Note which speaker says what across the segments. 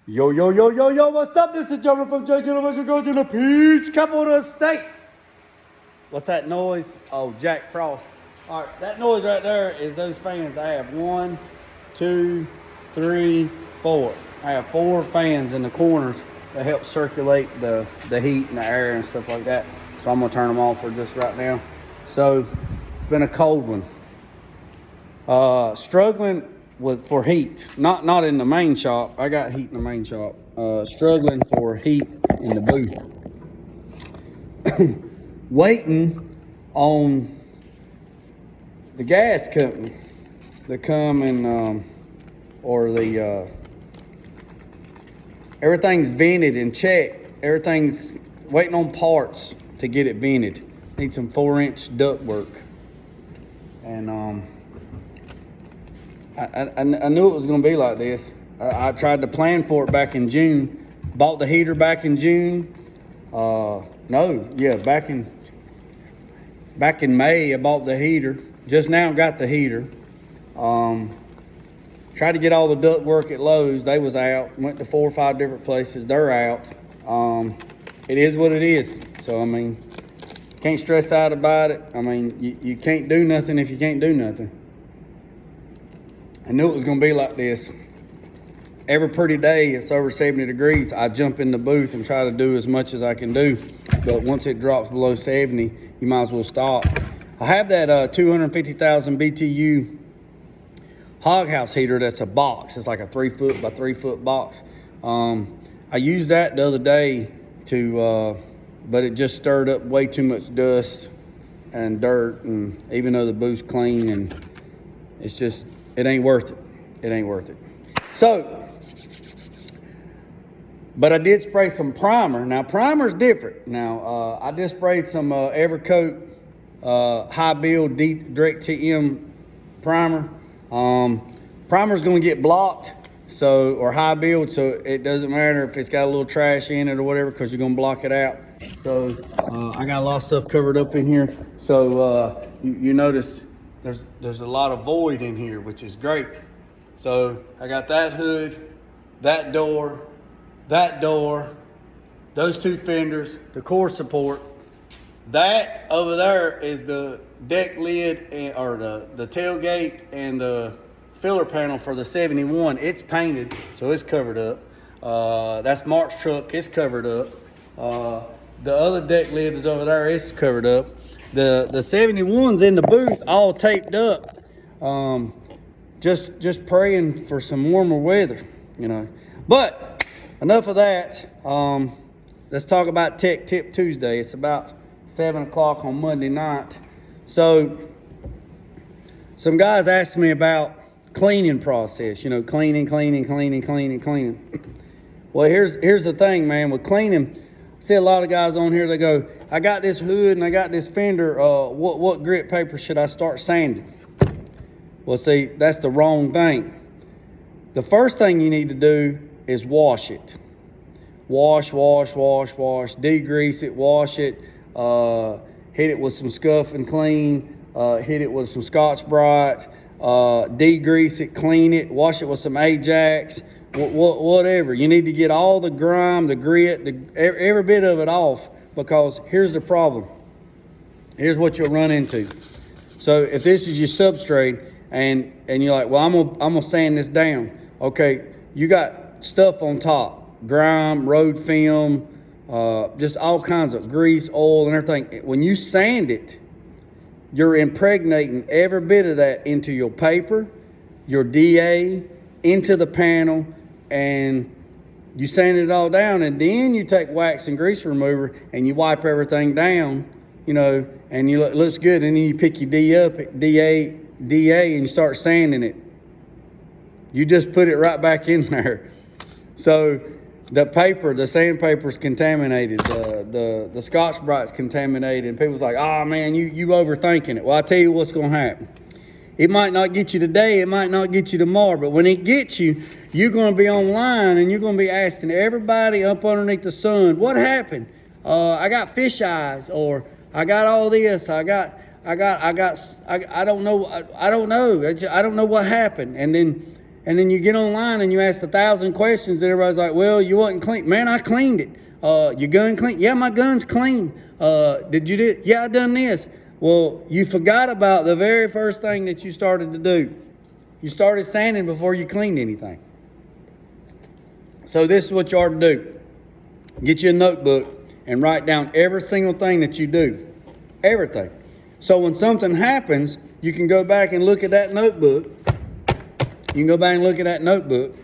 Speaker 1: Yo, yo, yo, yo, yo, what's up? This is Jeremy from J. University, going to the Peach Capital of the State. What's that noise? Oh, Jack Frost. All right, that noise right there is those fans. I have 1, 2, 3, 4. I have 4 fans in the corners that help circulate the heat and the air and stuff like that. So I'm gonna turn them off for just right now. So it's been a cold one. Struggling for heat, not in the main shop. I got heat in the main shop. Struggling for heat in the booth. Waiting on the gas company to come and everything's vented and checked. Everything's waiting on parts to get it vented. Need some 4-inch duct work, and I knew it was going to be like this. I tried to plan for it back in June. Bought the heater back in June. Back in May, I bought the heater. Just now got the heater. Tried to get all the duct work at Lowe's. They was out. Went to 4 or 5 different places. They're out. It is what it is. So, I mean, can't stress out about it. I mean, you can't do nothing if you can't do nothing. I knew it was going to be like this. Every pretty day, it's over 70 degrees. I jump in the booth and try to do as much as I can do. But once it drops below 70, you might as well stop. I have that 250,000 BTU hog house heater that's a box. It's like a 3 foot by 3 foot box. I used that the other day but it just stirred up way too much dust and dirt. And even though the booth's clean, and it's just, it ain't worth it. It ain't worth it. So, but I did spray some primer. Now, primer's different. Now, I just sprayed some Evercoat high build direct TM primer. Primer's going to get blocked, or high build, so it doesn't matter if it's got a little trash in it or whatever, because you're going to block it out. So, I got a lot of stuff covered up in here. So, you notice there's a lot of void in here, which is great. So I got that hood, that door, those 2 fenders, the core support. That over there is the deck lid or the tailgate and the filler panel for the 71. It's painted, so it's covered up. That's Mark's truck, it's covered up. The other deck lid is over there, it's covered up. The 71's in the booth, all taped up. Just praying for some warmer weather, you know. But enough of that. Let's talk about Tech Tip Tuesday. It's about 7 o'clock on Monday night. So some guys asked me about cleaning process, you know, cleaning. Well, here's the thing, man. With cleaning, I see a lot of guys on here, they go, I got this hood and I got this fender. What grit paper should I start sanding? Well, see, that's the wrong thing. The first thing you need to do is wash it. Wash, degrease it, wash it, hit it with some Scuff and Clean, hit it with some Scotch-Brite, degrease it, clean it, wash it with some Ajax, whatever. You need to get all the grime, the grit, every bit of it off, because here's the problem. Here's what you'll run into. So if this is your substrate, and you're like, well, I'm gonna sand this down. Okay, you got stuff on top, grime, road film, just all kinds of grease, oil, and everything. When you sand it, you're impregnating every bit of that into your paper, your DA, into the panel, and you sand it all down, and then you take wax and grease remover and you wipe everything down, you know, and it looks good, and then you pick your DA, and you start sanding it. You just put it right back in there. So the sandpaper's contaminated, the Scotch-Brite's contaminated, and people's like, oh man, you overthinking it. Well, I tell you what's gonna happen. It might not get you today, it might not get you tomorrow, but when it gets you, you're gonna be online and you're gonna be asking everybody up underneath the sun, what happened? I got fish eyes, or I got all this, I don't know what happened. And then And then you get online and you ask 1,000 questions and everybody's like, well, you wasn't clean. Man, I cleaned it. Your gun clean? Yeah, my gun's clean. Did you do? Yeah, I done this. Well, you forgot about the very first thing that you started to do. You started sanding before you cleaned anything. So this is what you ought to do. Get you a notebook and write down every single thing that you do. Everything. So when something happens, you can go back and look at that notebook. You can go back and look at that notebook.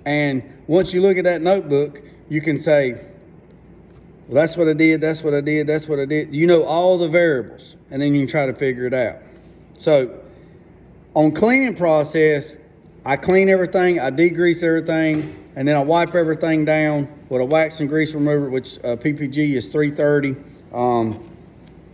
Speaker 1: And once you look at that notebook, you can say, well, that's what I did, that's what I did, that's what I did. You know all the variables. And then you can try to figure it out. So on cleaning process, I clean everything, I degrease everything, and then I wipe everything down with a wax and grease remover, which PPG is 330.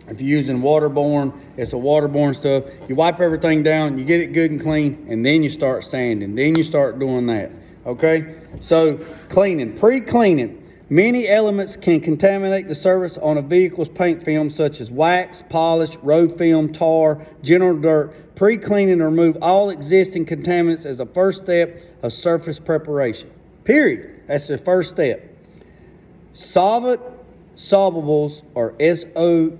Speaker 1: If you're using waterborne, it's a waterborne stuff. You wipe everything down, you get it good and clean, and then you start sanding. Then you start doing that, okay? So cleaning, pre-cleaning. Many elements can contaminate the surface on a vehicle's paint film, such as wax, polish, road film, tar, general dirt. Pre-cleaning to remove all existing contaminants as a first step of surface preparation. Period. That's the first step. Solvent solvables, or SOLUBLE,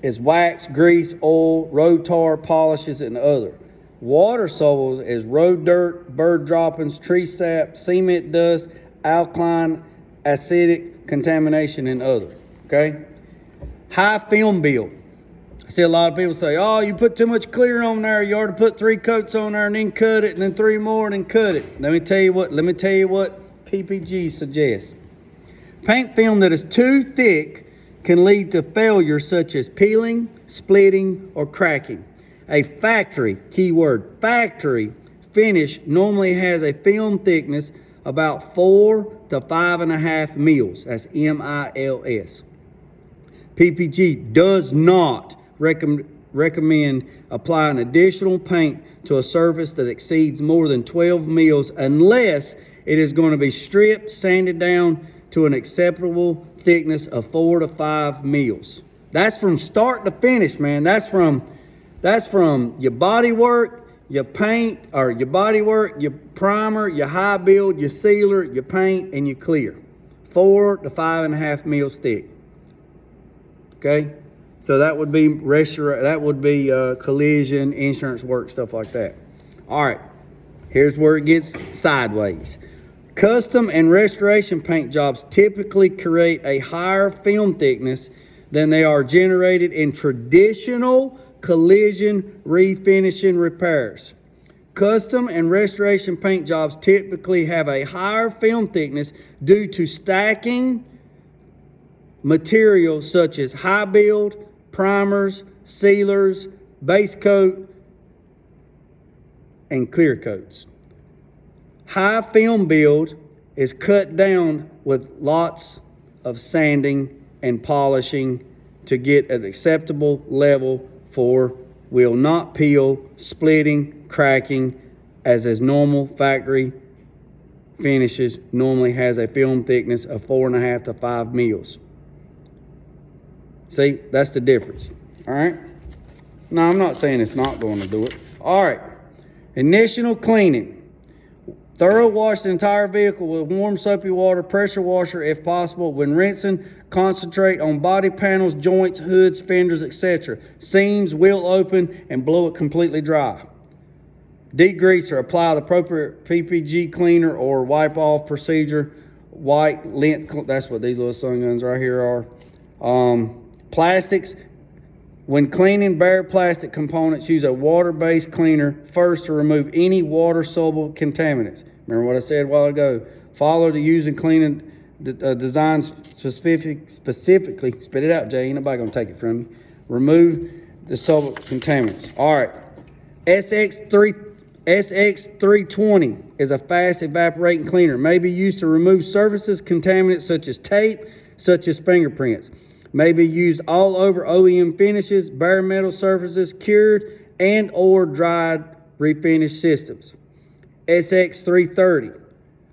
Speaker 1: is wax, grease, oil, road tar, polishes, and other. Water solvables is road dirt, bird droppings, tree sap, cement dust, alkaline, acidic contamination, and other. Okay? High film build. I see a lot of people say, oh, you put too much clear on there. You ought to put 3 coats on there and then cut it, and then 3 more and then cut it. Let me tell you what PPG suggests. Paint film that is too thick can lead to failure such as peeling, splitting, or cracking. A factory, keyword, factory finish normally has a film thickness about 4 to 5.5 mils. That's MILS. PPG does not recommend applying additional paint to a surface that exceeds more than 12 mils unless it is going to be stripped, sanded down to an acceptable thickness of 4 to 5 mils. That's from start to finish, man. That's from your body work, your paint, or your body work, your primer, your high build, your sealer, your paint, and your clear. 4 to 5.5 mils thick. Okay? So that would be collision, insurance work, stuff like that. All right. Here's where it gets sideways. Custom and restoration paint jobs typically create a higher film thickness than they are generated in traditional collision refinishing repairs. Custom and restoration paint jobs typically have a higher film thickness due to stacking materials such as high build, primers, sealers, base coat, and clear coats. High film build is cut down with lots of sanding and polishing to get an acceptable level for will not peel, splitting, cracking, as normal factory finishes normally has a film thickness of 4.5 to 5 mils. See, that's the difference. All right? No, I'm not saying it's not going to do it. All right. Initial cleaning. Thorough wash the entire vehicle with warm soapy water, pressure washer if possible. When rinsing, concentrate on body panels, joints, hoods, fenders, etc. Seams, wheel open, and blow it completely dry. Degreaser, apply the appropriate PPG cleaner or wipe off procedure. White lint, that's what these little sun guns right here are. Plastics, when cleaning bare plastic components, use a water-based cleaner first to remove any water-soluble contaminants. Remember what I said a while ago? Follow the use and cleaning designs specifically. Spit it out, Jay. Ain't nobody going to take it from you. Remove the solvent contaminants. All right. SX320 is a fast evaporating cleaner. May be used to remove surfaces, contaminants such as tape, such as fingerprints. May be used all over OEM finishes, bare metal surfaces, cured and or dried refinish systems. SX330,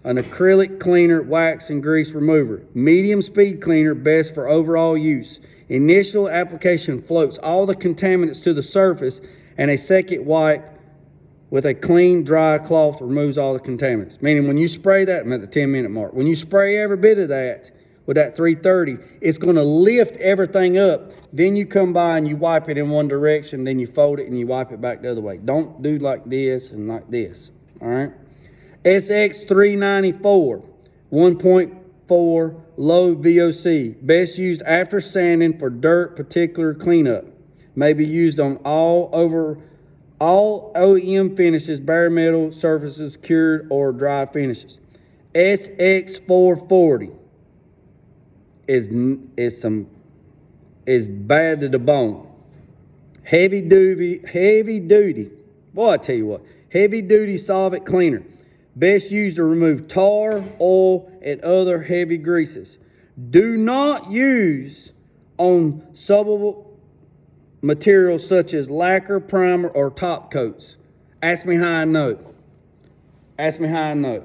Speaker 1: an acrylic cleaner, wax and grease remover. Medium speed cleaner, best for overall use. Initial application floats all the contaminants to the surface, and a second wipe with a clean, dry cloth removes all the contaminants. Meaning when you spray that, I'm at the 10-minute mark. When you spray every bit of that with that 330, it's going to lift everything up. Then you come by and you wipe it in one direction, then you fold it and you wipe it back the other way. Don't do like this and like this, all right? SX394, 1.4 low VOC, best used after sanding for dirt particular cleanup. May be used on all OEM finishes, bare metal surfaces, cured or dry finishes. SX440 is bad to the bone. Heavy duty. Boy, I tell you what, heavy duty solvent cleaner. Best used to remove tar, oil, and other heavy greases. Do not use on subbable materials such as lacquer, primer, or top coats. Ask me how I know. Ask me how I know.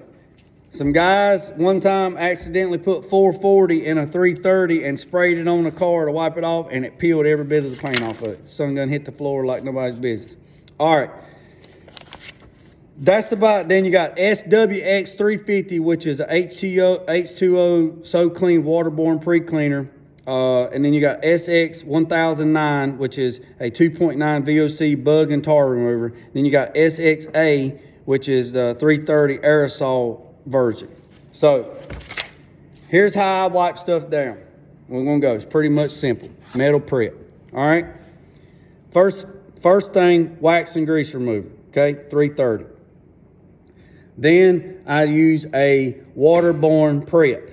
Speaker 1: Some guys one time accidentally put 440 in a 330 and sprayed it on the car to wipe it off, and it peeled every bit of the paint off of it. The sun gun hit the floor like nobody's business. All right. That's about, then you got SWX350, which is a H2O So Clean waterborne pre-cleaner. And then you got SX1009, which is a 2.9 VOC bug and tar remover. Then you got SXA, which is the 330 aerosol version. So here's how I wipe stuff down. We're gonna go. It's pretty much simple. Metal prep. All right. First thing, wax and grease remover. Okay, 330. Then I use a waterborne prep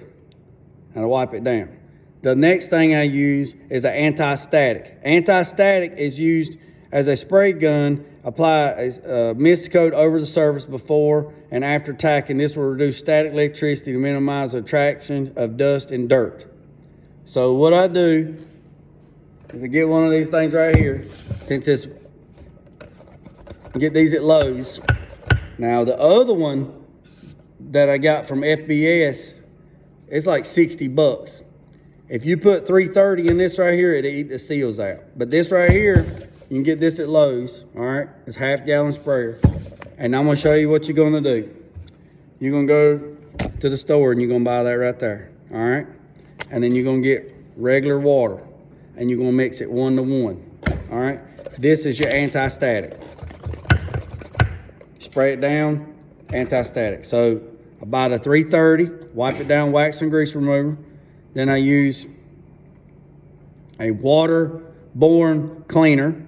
Speaker 1: and I wipe it down. The next thing I use is an anti-static. Anti-static is used as a spray gun. Apply a mist coat over the surface before and after tacking. This will reduce static electricity to minimize the attraction of dust and dirt. So what I do is I get one of these things right here. Since it's, get these at Lowe's. Now the other one that I got from FBS, it's like 60 bucks. If you put 330 in this right here, it'll eat the seals out. But this right here, you can get this at Lowe's, all right? It's half-gallon sprayer. And I'm gonna show you what you're gonna do. You're gonna go to the store and you're gonna buy that right there, all right? And then you're gonna get regular water and you're gonna mix it 1 to 1, all right? This is your anti-static. Spray it down, anti-static. So I buy the 330, wipe it down, wax and grease remover. Then I use a waterborne cleaner,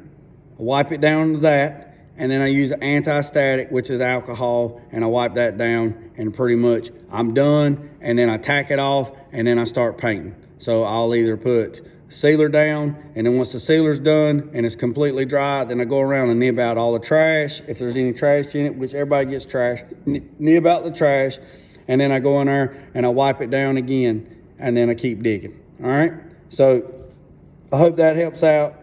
Speaker 1: I wipe it down to that, and then I use an anti-static, which is alcohol, and I wipe that down, and pretty much I'm done, and then I tack it off, and then I start painting. So I'll either put sealer down, and then once the sealer's done and it's completely dry, then I go around and nib out all the trash. If there's any trash in it, which everybody gets trash, nib out the trash, and then I go in there and I wipe it down again, and then I keep digging. All right, so I hope that helps out.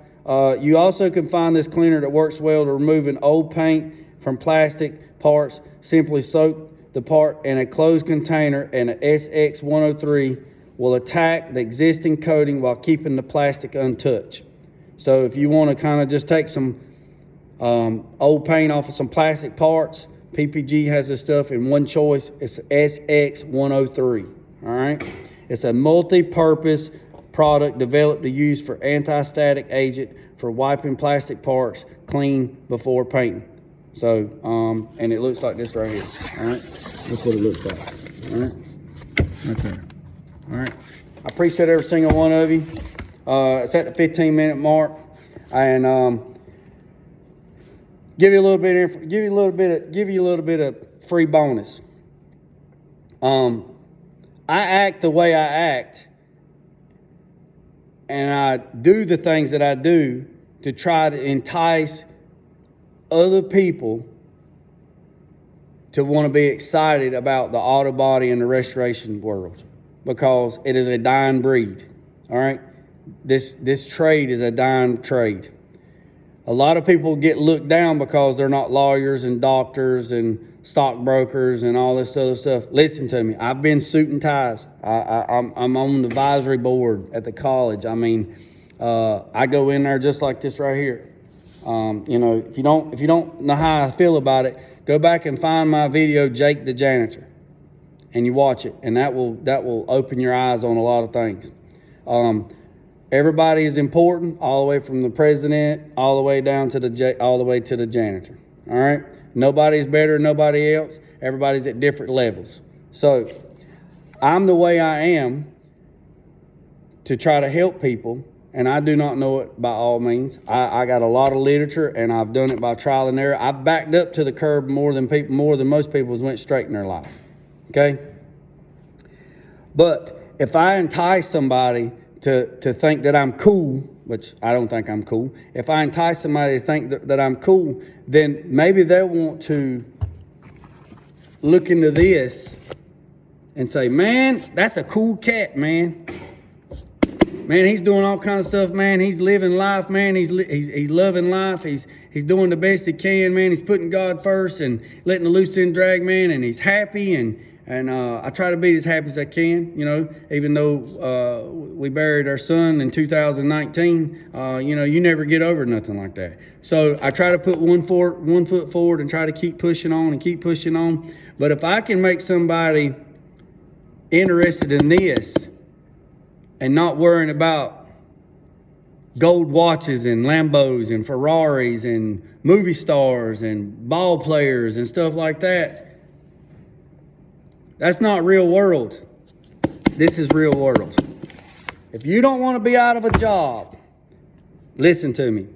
Speaker 1: You also can find this cleaner that works well to removing old paint from plastic parts. Simply soak the part in a closed container, and an SX103 will attack the existing coating while keeping the plastic untouched. So if you want to kind of just take some old paint off of some plastic parts, PPG has this stuff in one choice. It's SX103, all right? It's a multi-purpose product developed to use for anti-static agent for wiping plastic parts clean before painting. So, and it looks like this right here, all right? That's what it looks like, all right? Right there. All right, I appreciate every single one of you. It's at the 15-minute mark, and give you a little bit of free bonus. I act the way I act, and I do the things that I do to try to entice other people to want to be excited about the auto body and the restoration world, because it is a dying breed, all right? This trade is a dying trade. A lot of people get looked down because they're not lawyers and doctors and stockbrokers and all this other stuff. Listen to me. I've been suit and ties. I'm on the advisory board at the college. I mean, I go in there just like this right here. You know, if you don't know how I feel about it, go back and find my video, Jake the Janitor, and you watch it, and that will open your eyes on a lot of things. Everybody is important, all the way from the president, all the way down to all the way to the janitor. All right, nobody's better than nobody else. Everybody's at different levels. So I'm the way I am to try to help people. And I do not know it by all means. I got a lot of literature, and I've done it by trial and error. I've backed up to the curb more than most people went straight in their life. Okay? But if I entice somebody to think that I'm cool, which I don't think I'm cool, if I entice somebody to think that I'm cool, then maybe they'll want to look into this and say, man, that's a cool cat, man. Man, he's doing all kinds of stuff, man. He's living life, man. He's loving life. He's doing the best he can, man. He's putting God first and letting the loose end drag, man. And he's happy, and I try to be as happy as I can, you know. Even though we buried our son in 2019, you know, you never get over nothing like that. So I try to put one foot forward and try to keep pushing on and keep pushing on. But if I can make somebody interested in this, and not worrying about gold watches and Lambos and Ferraris and movie stars and ball players and stuff like that, that's not real world. This is real world. If you don't want to be out of a job, listen to me.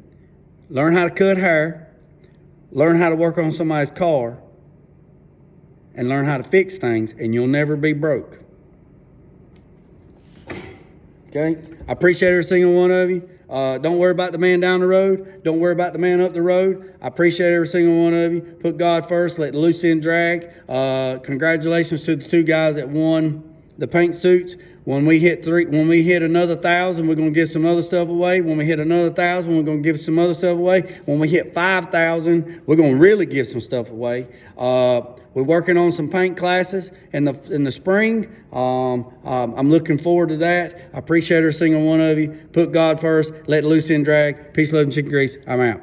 Speaker 1: Learn how to cut hair, learn how to work on somebody's car, and learn how to fix things, and you'll never be broke. Okay? I appreciate every single one of you. Don't worry about the man down the road. Don't worry about the man up the road. I appreciate every single one of you. Put God first. Let the loose end drag. Congratulations to the two guys that won the paint suits. When we hit another 1,000, we're going to give some other stuff away. When we hit another 1,000, we're going to give some other stuff away. When we hit 5,000, we're going to really give some stuff away. We're working on some paint classes in the spring. I'm looking forward to that. I appreciate every single one of you. Put God first. Let loose end drag. Peace, love, and chicken grease. I'm out.